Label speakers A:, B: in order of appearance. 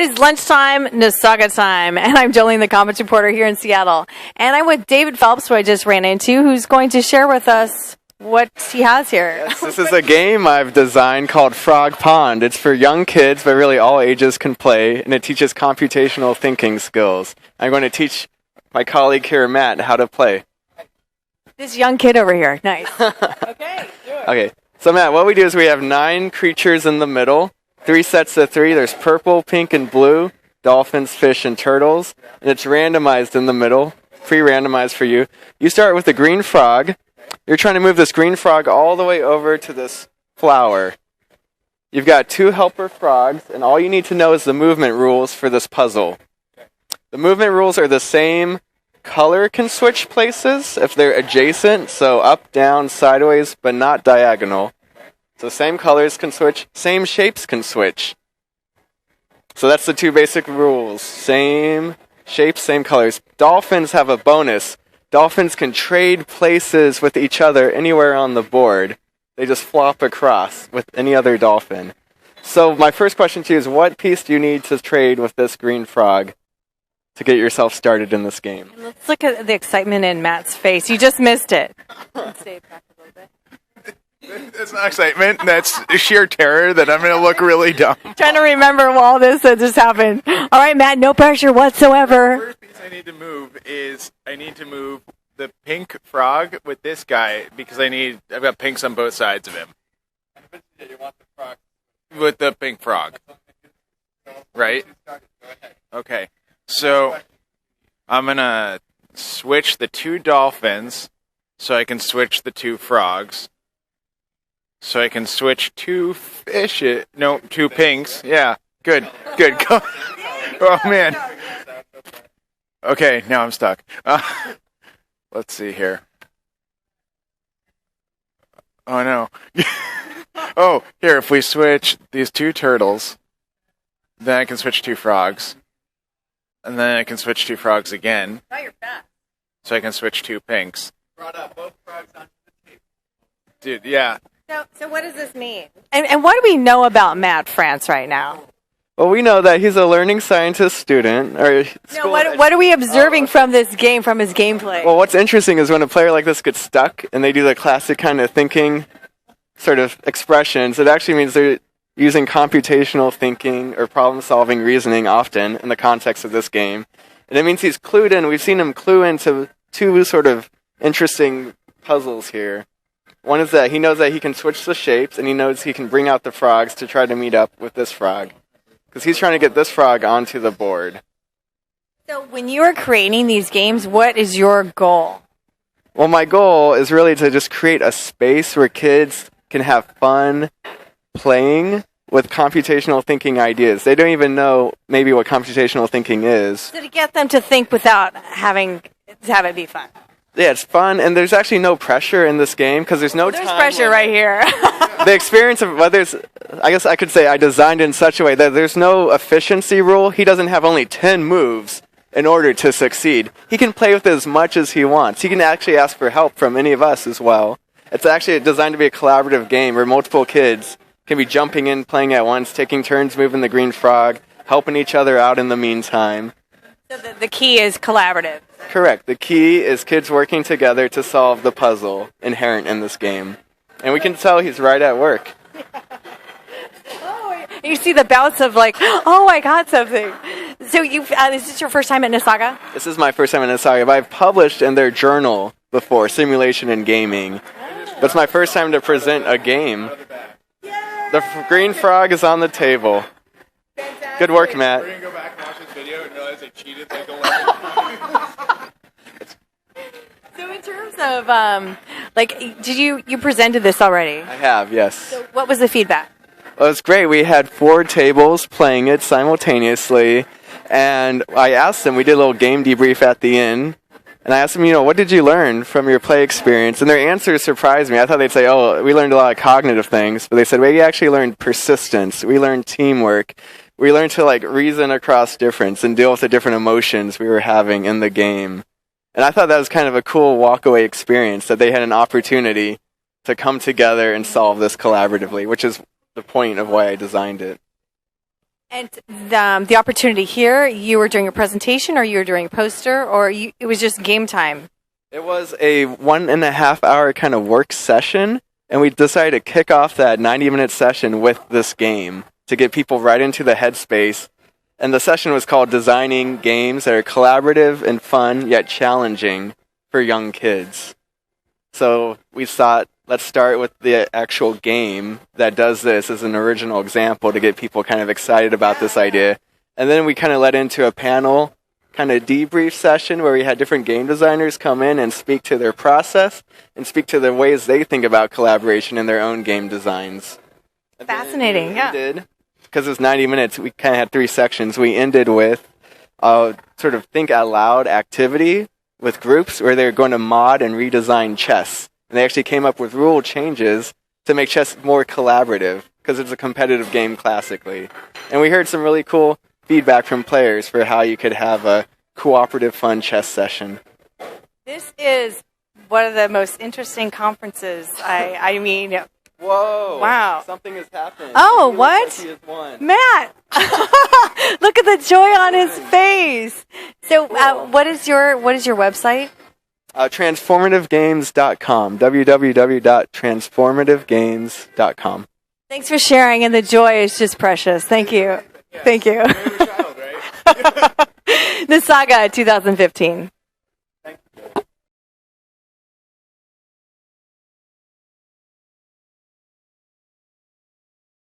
A: is lunchtime, Nasaga time, and I'm Jolene, the Comics reporter here in Seattle. And I'm with David Phelps, who I just ran into, who's going to share with us what he has here.
B: Yes, this is a game I've designed called Frog Pond. It's for young kids, but really all ages can play, and it teaches computational thinking skills. I'm going to teach my colleague here, Matt, how to play.
A: This young kid over here. Nice. Okay, do it.
B: Okay, so Matt, what we do is we have 9 creatures in the middle, 3 sets of 3. There's purple, pink, and blue, dolphins, fish, and turtles, and it's randomized in the middle, pre-randomized for you. You start with the green frog. You're trying to move this green frog all the way over to this flower. You've got 2 helper frogs, and all you need to know is the movement rules for this puzzle. The movement rules are the same. Color can switch places if they're adjacent, so up, down, sideways, but not diagonal. So same colors can switch, same shapes can switch. So that's the 2 basic rules. Same shapes, same colors. Dolphins have a bonus. Dolphins can trade places with each other anywhere on the board. They just flop across with any other dolphin. So my first question to you is, what piece do you need to trade with this green frog to get yourself started in this game?
A: Let's look at the excitement in Matt's face. You just missed it. Stay back a little bit.
C: That's not excitement. That's sheer terror that I'm going to look really dumb.
A: Trying to remember all this that just happened. All right, Matt, no pressure whatsoever.
C: The first piece I need to move is I need to move the pink frog with this guy because I've got pinks on both sides of him. With the pink frog. Right? Okay. So I'm going to switch the 2 dolphins so I can switch the 2 frogs. So I can switch 2 fish. No, 2 pinks. Yeah, good. Oh, man. Okay, now I'm stuck. Let's see here. Oh, no. Oh, here, if we switch these 2 turtles, then I can switch 2 frogs. And then I can switch 2 frogs again.
A: Now you're fast.
C: So I can switch 2 pinks.
B: Brought up both frogs onto the table.
C: Dude, yeah.
A: So what does this mean? And what do we know about Matt France right now?
B: Well, we know that he's a learning scientist student.
A: What are we observing from this game, from his gameplay?
B: Well, what's interesting is when a player like this gets stuck and they do the classic kind of thinking sort of expressions, it actually means they're using computational thinking or problem-solving reasoning often in the context of this game. And it means he's clued in. We've seen him clue into 2 sort of interesting puzzles here. One is that he knows that he can switch the shapes, and he knows he can bring out the frogs to try to meet up with this frog. Because he's trying to get this frog onto the board.
A: So when you are creating these games, what is your goal?
B: Well, my goal is really to just create a space where kids can have fun playing with computational thinking ideas. They don't even know maybe what computational thinking is.
A: So to get them to think without having to have it be fun.
B: Yeah, it's fun, and there's actually no pressure in this game because there's no time.
A: There's pressure right here.
B: The experience of I guess I could say I designed it in such a way that there's no efficiency rule. He doesn't have only 10 moves in order to succeed. He can play with it as much as he wants. He can actually ask for help from any of us as well. It's actually designed to be a collaborative game where multiple kids can be jumping in, playing at once, taking turns moving the green frog, helping each other out in the meantime.
A: So the key is collaborative.
B: Correct. The key is kids working together to solve the puzzle inherent in this game. And we can tell he's right at work.
A: Oh, you see the bouts of like, oh, I got something. So is this your first time at Nasaga?
B: This is my first time at Nasaga, but I've published in their journal before, Simulation and Gaming. But it's my first time to present a game. The green frog is on the table.
A: Fantastic.
B: Good work, Matt.
C: We're going to go back and watch this video and realize they cheated.
A: So in terms of, did you presented this already?
B: I have, yes.
A: So what was the feedback?
B: Well, it was great. We had 4 tables playing it simultaneously, and I asked them, we did a little game debrief at the end, and I asked them, what did you learn from your play experience? And their answers surprised me. I thought they'd say, we learned a lot of cognitive things, but they said, we actually learned persistence. We learned teamwork. We learned to reason across difference and deal with the different emotions we were having in the game. And I thought that was kind of a cool walk-away experience, that they had an opportunity to come together and solve this collaboratively, which is the point of why I designed it.
A: And the opportunity here, you were doing a presentation, or you were doing a poster, or it was just game time?
B: It was a 1.5 hour kind of work session, and we decided to kick off that 90-minute session with this game to get people right into the headspace. And the session was called Designing Games That Are Collaborative and Fun, Yet Challenging for Young Kids. So we thought, let's start with the actual game that does this as an original example to get people kind of excited about this idea. And then we kind of led into a panel kind of debrief session where we had different game designers come in and speak to their process and speak to the ways they think about collaboration in their own game designs.
A: Fascinating, yeah.
B: Because it was 90 minutes, we kind of had 3 sections. We ended with a sort of think out loud activity with groups where they're going to mod and redesign chess. And they actually came up with rule changes to make chess more collaborative because it's a competitive game classically. And we heard some really cool feedback from players for how you could have a cooperative, fun chess session.
A: This is one of the most interesting conferences. I mean...
B: Whoa!
A: Wow!
B: Something has happened.
A: Oh, what?
B: He has won.
A: Matt! Look at the joy on his face. So, what is your website?
B: Transformativegames.com. www.transformativegames.com.
A: Thanks for sharing, and the joy is just precious. Thank you. Thank you.
C: Child, right?
A: The Saga 2015.